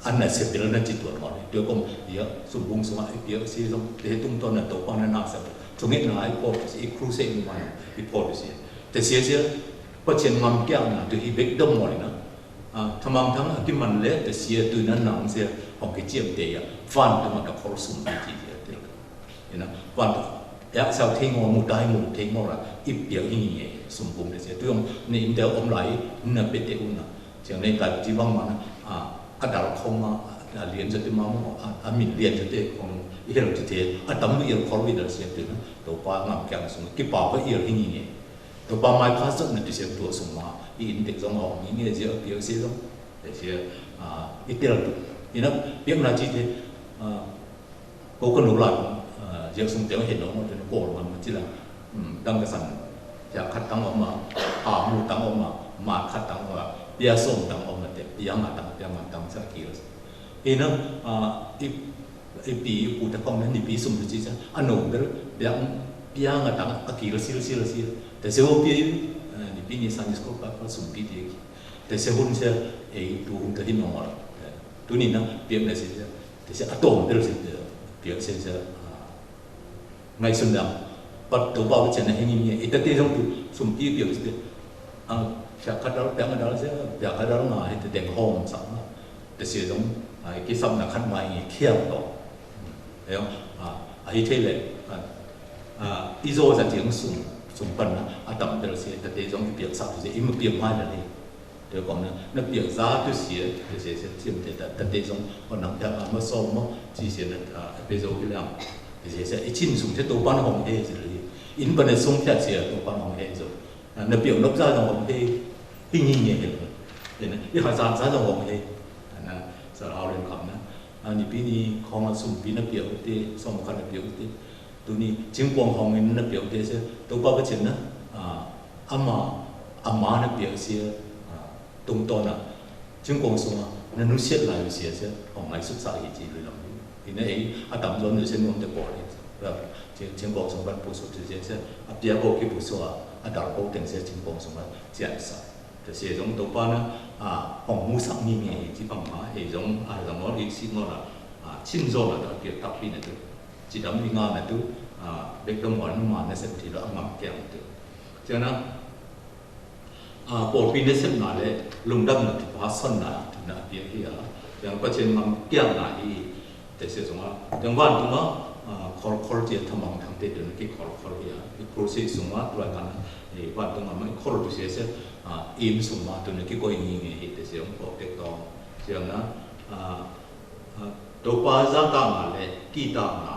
อันนั้นเสียไปแล้วนั่นจิตตัวหมดเลยเดี๋ยวก็เดี๋ยวสุ่มบุ้งสุ่มไอ้เปียกเสียตรงเดี๋ยวตรงตัวนั้นตัวป้านั่นน่าเสียตรงนี้นะไอ้พอไอ้ครูเซ็งมาไอ้พอเสียแต่เสียปัจเจียนงำแก้วนะตัวที่เบกดมหมดเลยนะทำทั้งที่มันเละแต่เสียตัวนั้นหนังเสียของกิจเจียมเตียฟันตัวมันกับคอร์สุ่มที่เดียวเดียวเห็นนะฟันอยากเสาเทงอมุดได้มุดเทงอละอีเปียกอย่างเงี้ยสุ่มบุ้งเสียตัวนี่เดี๋ยวอมไหลนั่นเป็นเด็กอุ่นนะเช่นในการที่ว่างมันอันดับเขามาเรียนจะได้มาอันมิเรียนจะได้ของอีเรื่องจะได้อันตั้มเรียนคอร์วิดเสียตัวนั้นตัวป้างามแก่สุ่มกี่ป่าวก็เอียร์อย่างเงี้ยตัวป้าไม่พลาดสักนิดเสียตัวสุ่มมาอินเด็กสมองนี่เนี่ยเจ้าเปียกเสียต้องแต่เสียอีเตอร์ตัวนี่นะเปียกนาจีเดก็คนหนุ่มหลังเจ้าสุ่มเจ้าเห็นน้องมันจะโกรธมันจีละดังกระสันอยากคัดตั้งออกมามูตั้งออกมาคัดตั้งออกมาเปียส่งตั้งออกมาเต็มเปียมาตั้งสักกี่อีนะอีปีปูตะกองนั้นอีปีสุ่มจีจ้ะอันนู้นเดี๋ยวเปียมาตั้งกี่ละสิแต่เสียว่าเปียปีนี้สันนิษฐานว่าสุ่มปีเดียวแต่เสียหุ่นเสียไอ้ตัวหุ่นตัวที่นอนตัวนี้นะเปียเนี่ยเสียแต่เสียอะตอมเดียวเสียเปียเสียไงสุดแล้วปัดตัวเบาเช่นนั้นอย่างนี้ไอ้ตัวที่ต้องสุ่มปีเปียเสียอยากขัดเราเปียมาเราเสียอยากขัดเราหน่อยแต่เด็กห้องสั่งแต่เสียต้องไอ้กิจสำนักขัดไม้เขี้ยวต่อแล้วไอ้เท่เลยอีโซจะเถียงสุ่มปันนะตั้มเดี๋ยวเสียแต่เดี๋ยวต้องเปียกสับเสียอีมันเปียกไม้เลยเดี๋ยวก่อนนะนั่นเปียกซาตัวเสียเดี๋ยวเสียแต่เดี๋ยวต้องคนนั่งจะมาซ้อมมั้งจีเสียนั่นเดี๋ยวไปแล้วเดี๋ยวเสียไอ้ชิ้นสุ่มที่ตัวปั้นของเฮ้สิเลยอินปันเนี่ยส่งแค่เสียตัวปั้นของเฮ้สินั่นเปียกนกซาของเฮ้ที่นี่เนี่ยเห็นไหมยี่ห้อซาของเฮ้นะสารเอาเรื่องคำนะอันนี้ปีนี้ของสุ่มปีนั่นเปียกที่ส่งกันเปียกที่ตัวนี้จิงกวงของเงินนั่นเปียกที่เสียตัวป้าก็เช่นนะอาม่านั่นเปียกเสียตรงตัวน่ะจิงกวงส่งนั่นนู้เสียหลายเสียของไงศึกษาอีกทีเลยล่ะทีนี้ไอ้ตั้มโดนอยู่เช่นนู้นแต่ก่อนเลยแบบจิงกวงส่งกันผู้สุดเสียเปียกโอเคผู้สุดดาวโป๊ะแต่งเสียจิงกวงส่งมาเจียนสัตแต่เสียตรงตัวป้านะของมูสักนี่มีที่ปังมาไอ้ตรงว่าอีกสิ่งนึงละชิ้นโซ่ละเกี่ยวกับปีนั่นตัวจีดำมีงานนั่นตัวเด็กต้องหวานมาในเส้นที่เราหมักแก้วตัวฉะนั้นปวดปีในเส้นหนาเลยลุงดำนั่นที่พาส้นหนาถึงหนาเปียกที่อย่างก็เช่นมันแก้วหนาที่แต่เสียตรงว่าอย่างวันตรงว่าคอร์เจียทำมังทำเด็ดเดี๋ยวนี้คอร์เจียที่โปรเซสตรงว่าตัวกันวันตรงว่ามันคอร์เจียเสียอินสุ่มมาตัวนี้ก็ยังงี้แต่เสียงบอกเด็กต่อเสียงนะตัวป้าจะตั้งอะไรกี่ตั้งนะ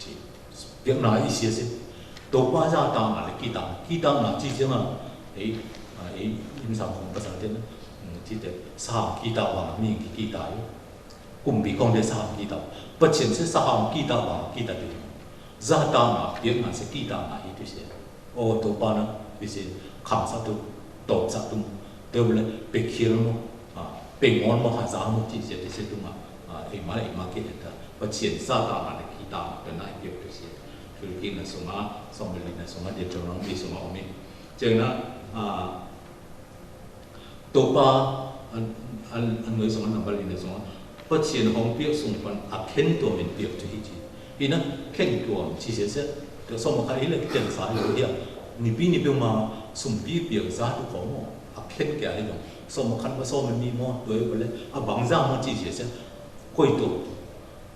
ที่เปียกหนาอีเสียสิ tổ ba ra ta mà là kỳ ta là chỉ riêng là ấy in sang không có sao thế nữa chỉ để sao kỳ ta vào mình kỳ ta ấy cùng bị con để sao kỳ ta bất chiến sẽ sao kỳ ta vào kỳ ta đi ra ta mà biết là sẽ kỳ ta mà ý thế ô tổ ba nó thì sẽ khám sát tu tổ sát tu đều là bị khiêu mà bị ngon mà hạ giá một chỉ sẽ thì sẽ tu mà ấy mà cái đó bất chiến ra ta mà là kỳ ta cái này biết thế sẽคือนะสมะสมบินะสมะเดชน้องมีสมะอมิเจนะตัวปาอันเงยสมะนับลินะสมะปัจเจียนของเปียกส่งปันอักเข็นตัวเป็นเปียกจะที่จีอีนะเข็นตัวชีเสียเสียตัวสมะใครเลยเจนสายอยู่เดียวนี่ปีนี้เปียมาสุ่มปีเปียกซาทุกของอักเข็นแก่เลยสมะคันว่าสมมันมีมั่วตัวไปเลยบางอย่างมันชีเสียเสียคุยตัว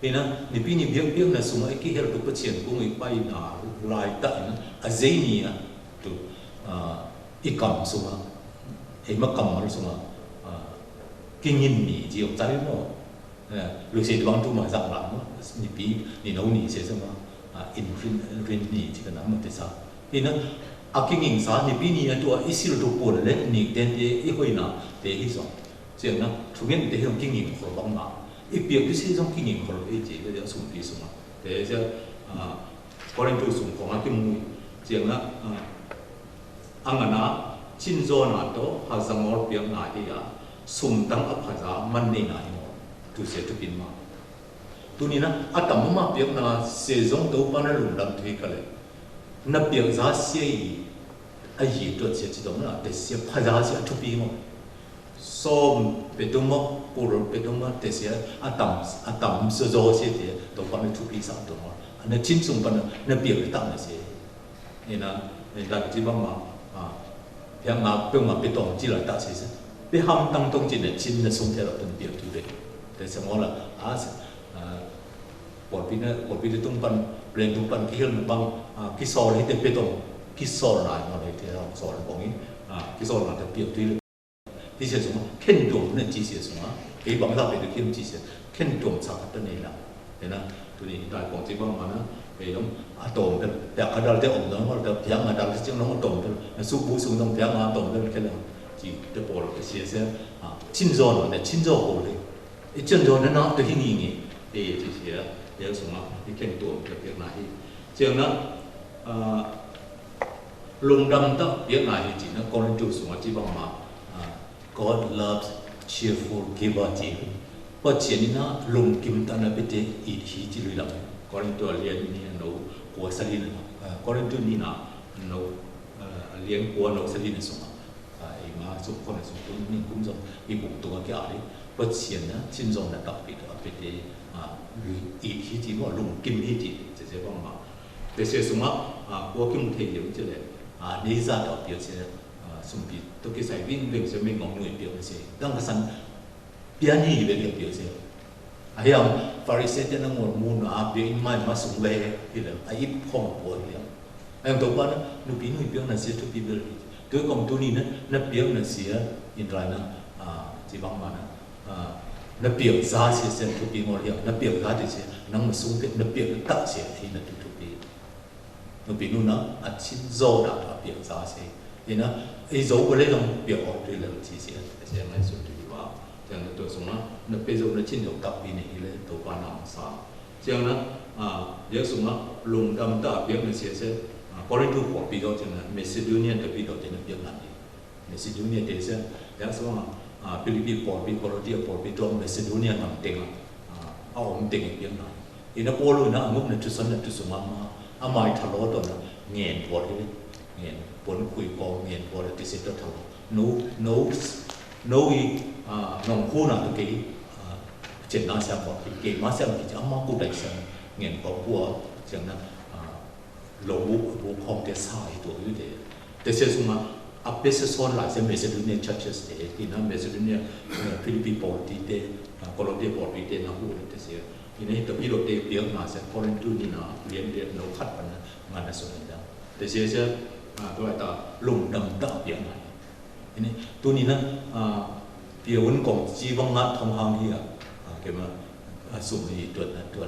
เห็นนะนี่ปีนี้เบี้ยนะสมัยกี่เฮลตุปัจเจียนกูไม่ไปน่ะลายตานะอาเจนี่อ่ะตัวอีกคำสมัยเห็นมั้ยคำมันสมัยkinh nghiệm nhỉ chỉ ở trái mà lúc xưa bang tu mà dạng lắmนี่ปีนี่น้องนี่เสียสมัยอินนี่ที่กันน้ำมันเตซ่าเห็นนะอากิงิงสานี่ปีนี้ตัวอิสิลตัวปวดเลยนี่เด่นเอีกคนน่ะเตะที่สองเสียงนะทุกอย่างเตะของกิงิงขอบังมาอีเปียกที่สิ่งที่กินของเราเองเดี๋ยวสุ่มปีสุ่มแต่จะพอเรื่องตัวสุ่มของอาที่มุ้ยเจียงนะอังกันนะชินโซนาโตหาสังอร์เปียงนาเฮียสุ่มตั้งอภัยามันนี่นายโมตุเสียตุปินมาตัวนี้นะอาตมามาเปียกนาเสียจงตัวปานลุ่มดำทุยกันเลยนับเปียกจะเสียอีไอ้ยี่ตัวเสียจิตตรงนั้นแต่เสียภัยาเสียทุปีมั้งส้มเป็นตัวมั้งปูรเป็นตัวมั้งแต่เสียอาตมเสียโจเสียเดียตัวปานทุปีสามตัวมั้งอันนั้นชิ้นส่งปานนับเปียกตั้งเลยเสียนี่นะนี่ได้ที่บ้างมาเพียงมาเพิ่งมาไปตรงที่หลังตาเสียไปห้ามตั้งตรงที่เนี่ยชิ้นเนี่ยส่งเท่าเราเป็นเปียกทุเรศแต่สมมติละปวดปีนตุ้งปันเรียนตุ้งปันที่เรื่องบางกิโซเลยแต่ไปตรงกิโซหน่อยมาเลยที่เราสอนบอกงี้กิโซหน่อยแต่เปียกทุเรศที่เสียสมมติเข็นตัวเนี่ยจีเสียสมมติไอ้บางท่าไปดูเข็นจีเสียเข็นตัวสักตัวนี้ละเห็นนะตัวนี้ได้ของจีบางมานะไปต้องตรงกันแต่ขนาดเดียวน้องเราเพียงขนาดที่จังน้องตรงกันสู้บุษต้องเพียงตรงกันแค่นั้นจีจะปวดเสียชิ้นโซนเนี่ยชิ้นโซนเลยไอ้ชิ้นโซนนั้นนะตัวที่นี่ไงจีเสียเดี๋ยวสมมติที่เข็นตัวจะเพียงไหนเจ้านะลงดำตั้งเพียงไหนจีนะก่อนจุดสมมติจีบางมาGod loves cheerful giver จีเพราะเช่นนี้นะลงกิมตันนะเป็นเด็กอีทีจีลุยลำก่อนตัวเรียนนี่เรากัวสลินก่อนตัวนี้นะเราเลี้ยงกัวเราสลินส่งไอ้มาสุขคนสุขตัวนี้คุ้มส่งอีบุกตัวแก่อะไรเพราะเช่นนะชิ้นส่งนะตับปิดเป็นเด็กอีทีจีว่าลงกิมอีทีจะเสียบ้างมาแต่เสียสมมติกัวกิมเทียมจะเลยนี่จะต่อเปลี่ยนเสียสมบีตัวกิจสายวิ่งเรื่องจะไม่งงหน่วยเดียวเสียดังกระสันเปียนี่เป็นเดียวเสียไอ้ยังฟาริเซจะนั่งหมดมูนเบียนไม่มาส่งเวที่เหลือไอ้ยิบข้องปวดเดียวไอ้ตัวบ้านนุปีนุยเปียนั่นเสียทุกปีเบลล์ตัวกองตัวนี้นั่นเปียนั่นเสียอินทรายนะจีบังมานะนั่นเปียซาเสียเส้นทุกปีหมดเดียวนั่นเปียซาที่เสียนั่งมาส่งเป็นนั่นเปียตัดเสียที่นั่นทุกปีนุปีนู้นนะอัดชิ้นโซ่ด่าเปียซาเสียเห็นนะไอ้โจ้ก็เลยต้องเปียออกด้วยเลยที่เสียไม่สุดที่ว่าอย่างตัวสมนะนับเป็นโจ้ในชิ้นเดียวกับปีนี้เลยตัวปานามสามอย่างนั้นเยอะสมนะลงดำตาเปียกในเสียเสียพอได้ดูพอปีเราจะนะเมซิโดเนียแต่ปีเราจะนับเปียกนั่นเองเมซิโดเนียเดี๋ยวเสียอย่างสมนะฟิลิปปินส์พอปีโคลอมเบียพอปีตัวเมซิโดเนียนั่งเต็งเอาผมเต็งเปียกนั่นอินนับโอลุนะงบในทุสันในทุสมาอามาทะเลาะตัวนะเงียบพอที่เงียบผลคุยกองเงียบพอที่เสร็จแล้วทะเลาะนู้น้องคู่น่ะตัวกี้เจ็ดน้าเสียบอกเก่งมาเสียบอกจะอามากูได้เสียเงียบพอปัวเสียนั้นโลบุคอมเตซ่าอีตัวอยู่เดียแต่เสียสมาอัพเบสโซนหลายเสียเมซิโดเนียชัดเจนเดียที่นั่นเมซิโดเนียฟิลิปปินส์ปอร์ตีเดโคลอมเบียปอร์ตีเดน่าพูดแต่เสียทีนี้ตัวพี่เราเดียเปียกน่าเสียฟอร์เรนตูนี่น่ะเรียนเราคัดปันนะงานน่ะส่วนนี้แต่เสียตัวไอ้ตาลงดำตาเปียกไหนทีนี้ตัวนี้นะเปียวันก่อนจีวังงัดทองหางเฮียเกี่ยวกับสุ่มนี้ตัว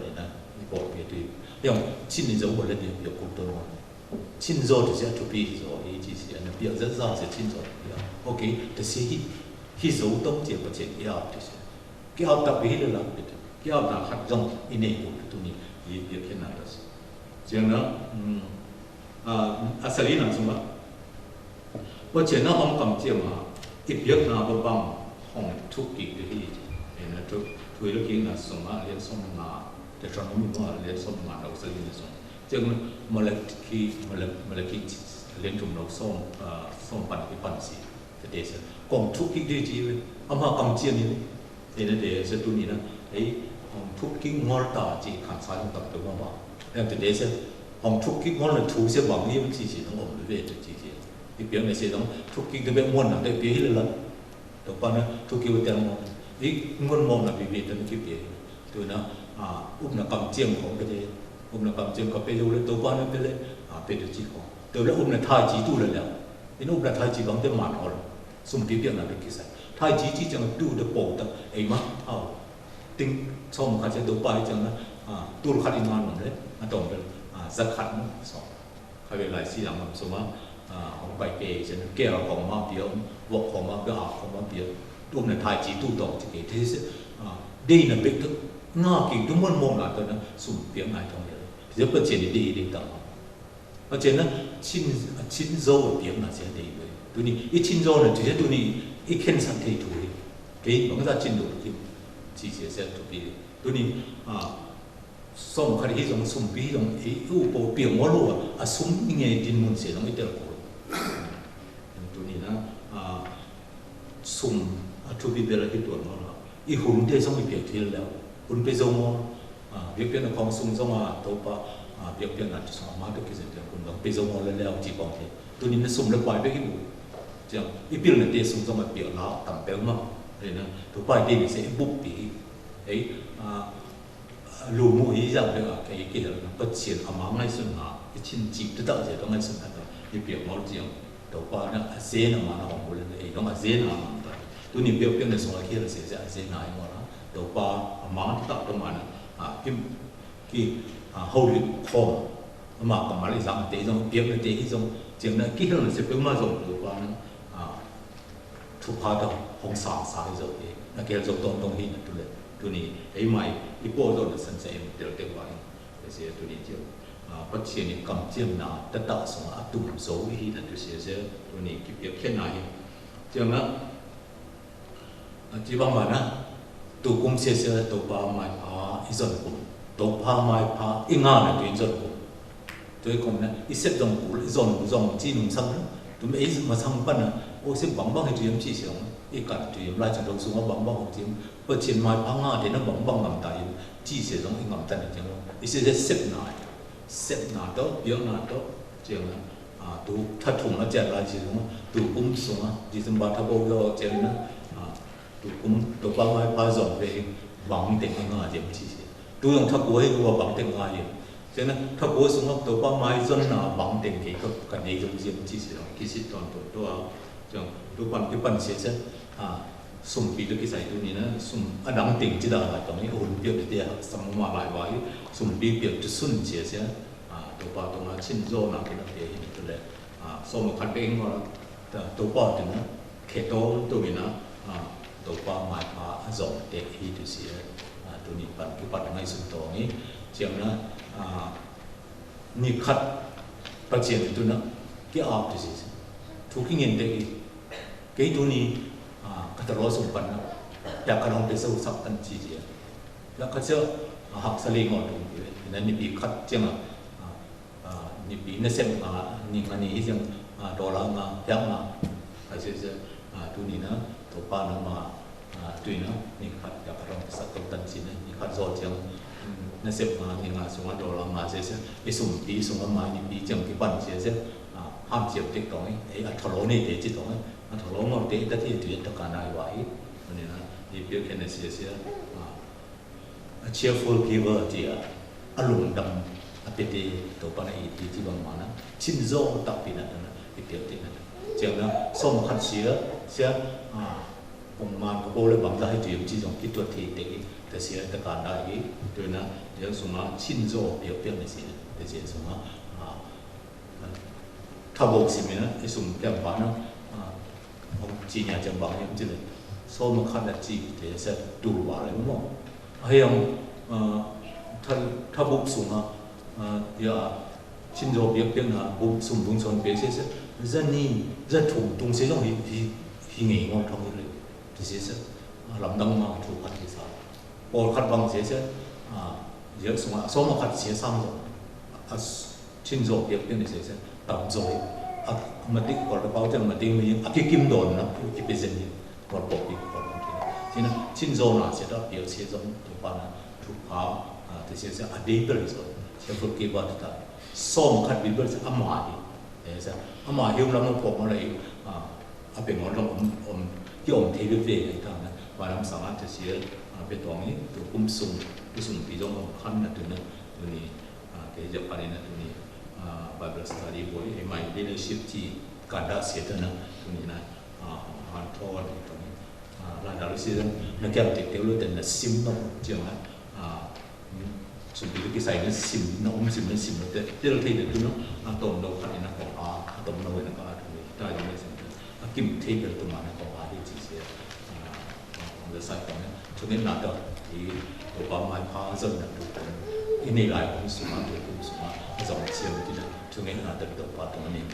นี้นะปอร์เปียตัวอย่างชิ้นนี้จะวันละเดียวเปียกกูตัวนู้นโอ้亲做就是to be 做，伊就是安尼表真上是亲做了。OK，就是迄做东节不节要就是，要特别的啦，要拿合种一内部的东西，伊表现那就是。这样呢，asal ini langsung lah. Wajahnya orang kamcia mah, ibiak na babang orang tukik deh, ini tu lagi na semua lihat semua, terutama mah lihat semua nak asal ini semua. Jangan melaki lihat jumlah pan pan si, jadi se. Kong tukik deh jiwa, ama kamcia ni, ini deh satu ni na, orang tukik ngorta ji kan saya tak tahu apa. Yang jadi se. Hong tukik ngon là thu sẽ bằng như chỉ nó ổn về được chỉ thì biểu này sẽ đóng tukik cái bên ngon là cái biểu là đâu qua nó tukik cái tiền ngon ý ngon là vì nó cái biểu từ nó là cầm chiêmของcái gì là cầm chiêm có bây giờ là đâu qua nó bây giờ chỉ có từ đó là thay chỉ tu là thì là thay chỉ bằng cái màn họ xung tiếp là được cái gì thay chỉ chẳng tu được bộ tập ấy mà tính xong khai sẽ đâu bay chẳng là tu khai đi ngon rồi đấy tổng được zakat so khai lại xí làm số màของไปเกย์ฉันแก้วของมาเปียววกของมาเปียวของมาเปียวตัวนั้นทายจีตู้ต่อจะเกย์ที่ดีนะเป็กทุกหน้ากิ่งทุกมันมองหน้าตัวนั้นสุ่มเปียงหายทองเดียวเดี๋ยวเปิดเจนดีต่อเพราะฉะนั้นชิ้นโซ่เปียงน่าจะดีเลยตัวนี้อีชิ้นโซ่เนี่ยตัวนี้อีเข็นสันเทถูกเกย์มันก็จะชิ้นโซ่ที่จีเสียเสียถูกดีตัวนี้ส่งคดีส่งสุ่มปีส่งอุปเปียงวัวรู้สุ่มยังไงดินมุนเสียต้องไอเดียกูตัวนี้นะสุ่มทุบีเบลที่ตัวนั่นละอีหุ่นเดียส่งไปเปียกที่แล้วหุ่นไปส่งเปียกเปียกของสุ่มส่งตัวป้าเปียกเปียกนั่นจะส่งมาตัวกิจเดียวหุ่นต้องไปส่งแล้วจีบองที่ตัวนี้นะสุ่มแล้วไปไปที่บุจังอีเปียกนั่นเดียสุ่มส่งมาเปียกแล้วต่ำเปียกมากเลยนะตัวไปเดียเสียบุบปีลูมูอีจังเลยcái là bất chiến ở mang ngay xuân hà cái chín chìm tới tận giờ đó ngay xuân hà đó cái việc máu chiang đầu qua nó dễ nó mà nó không có lên đấy nó mà dễ nó tôi niệm biểu cái này xong rồi kia là sẽ dễ này mà nó đầu qua mang tới tận đó mà cái hậu lực khom mà còn mà lại rằng để trong biểu là để trong chuyện là cái là sẽ biểu mà dùng đầu qua nó thuộc hạ đó không sáng rồi là cái là dùng tông hình làตัวนี้ไอ้ใหม่ที่พวกเราเนี่ยสันเสริญเดี๋ยวเดี๋ยวไว้แต่เสียตัวนี้เจ้าปัจเจียนกำเจียมนาแต่ต่อสงฆ์ตุ่มโซ่ที่นั่นตัวเสียตัวนี้กิบเยอะแค่ไหนเจ้านะที่บางวันนะตัวกุมเสียตัวปลาไม้พาอีส่วนกุมตัวปลาไม้พาอีงานเนี่ยตัวส่วนกุมตัวกุมนะอีเสพตรงกุมอีส่วนจีนสั่งนะตัวไม่อีมาสั่งปั้นนะโอ้เสพบังให้ตัวยังจีเสียงอีกัดตัวยังไล่จากตรงสูงว่าบังของจีนbất chiến mai phăng ngã thì nó bong ngầm tại chỉ sẽ giống ngầm tại này chẳng không, ý sẽ xếp nải đó biếng nải đó chẳng là tu thắt thùng nó chẹt lại chỉ giống tu cũng xuống chỉ dùng ba tháp bao giờ chẹt nó tu cũng tu ba mai ba dọn về bằng tiền ngã thì chỉ tu dùng tháp cuối của bằng tiền ngã thì cho nên tháp cuối xuống tu ba mai dân là bằng tiền thì có cái này dùng gì chỉ sẽ cái gì toàn tu chẳng tu bằng cái bằng sẽสุ่มปีตัวกิจตัวนี้นะสุ่มอดัมติงจิตาตรงนี้หุ่นเปียกเดียสมมาหลายไว้สุ่มปีเปียกจะสุ่นเสียตัวปลาตรงนั้นชิ้นโซ่หนักเป็นเดียหินตัวเล็กส้มขัดเองก็ตัวปลาถึงนะเขตตัวนี้นะตัวปลาหมายปลาจอมเด็กที่ตัวเสียตัวนี้ปัดคือปัดในสุดตัวนี้เจียมนะนี่ขัดปัจเจียนตัวนั้นกี่อาบตัวเสียทุกอย่างเด็กกี่ตัวนี้ก็จะรอส่งปันนะอยากกระลองไปสู้สับตันจีเจียแล้วก็เชื่อหักสลีงอดตรงนี้นั่นนี่ปีคัดเจียงนี่ปีนั่นเส้นมานี่อันนี้เจียงดอลลาร์มายักษ์มาใครเชื่อตัวนี้นะตัวป้านั่งมาตัวนี้นะนี่คัดอยากกระลองไปสับตันจีนี่คัดโซเจียงนั่นเส้นมานี่งาส่งดอลลาร์มาเสียไอ้สุ่มปีส่งมานี่ปีเจียงกี่ปันเสียห้ามเจียบเด็กตรงนี้ไอ้อัฐโลนี่เด็กจีตรงนี้ถลงเอาเด็กที่ตัวตะการได้ไว้วันนี้นะนี่เพียงแค่นี้เสียcheerful giver ที่อารมณ์ดำเป็นที่ตัวปนอีที่บางมานะชิ้นโซ่ตับปีนั่นนะที่เดียวที่นั่นเจ้านะส้มขัดเสียผมมาก็บอกเลยบางได้ที่อยู่ที่ตรงที่ตัวที่เด็กแต่เสียตะการได้ด้วยนะเดี๋ยวสมมาชิ้นโซ่เปรียบเทียบในสิ่งแต่เสียสมมา thao bộ xí mình cái súng kèm phá nó ông chỉ nhà chồng bằng những chuyện này sau mà khăn là chỉ thì sẽ đủ vào lại đúng không hay ông thao bộ súng giờ xin rồi việc tiếng là bộ súng vùng son phía sẽ dân ni dân thủ tung sẽ trong thì nghề ngon trong cái thì sẽ làm đăng mà thủ khăn thì sao bộ khăn bằng sẽ giờ súng sau mà khăn sẽ sang rồi xin rồi việc tiếng này sẽ tập rồi mà đi còn là bao giờ mà đi mình cái kim đồn nó cái bây giờ gì còn bộ bị còn thế nên xin rồi là sẽ đó biểu sẽ giống thủ quan thủ khảo thì sẽ đi tới rồi sẽ vượt qua được ta sau khăn bị bớt sẽ âm hòa đi thế âm hòa hiểu lắm nó phổ mà lại bên ngoài trong cái thế về này thằng và làm sao anh sẽ về toàn ấy từ cung sùng cái sùng bị trong khăn là từ nó từ này cái giờ phải là từ này Bible study boy my leadership chỉ cả đã sẽ thế nào từ này hoàn thôn là đạo sư nó kèm tiếp theo luôn tên là sim nó trường chuẩn bị cái sai nó sim nó sim nó thế là thấy được nó tổng đầu phải nó có tổng đầu nó có ta như vậy kim thế được tụi mình có đi chỉ sẽ the sai của nó cho nên là đó thì tụi con mai phá dân là tụi con này lại cũng số mà dòng chiều thì cho nên là tụi con tụi mình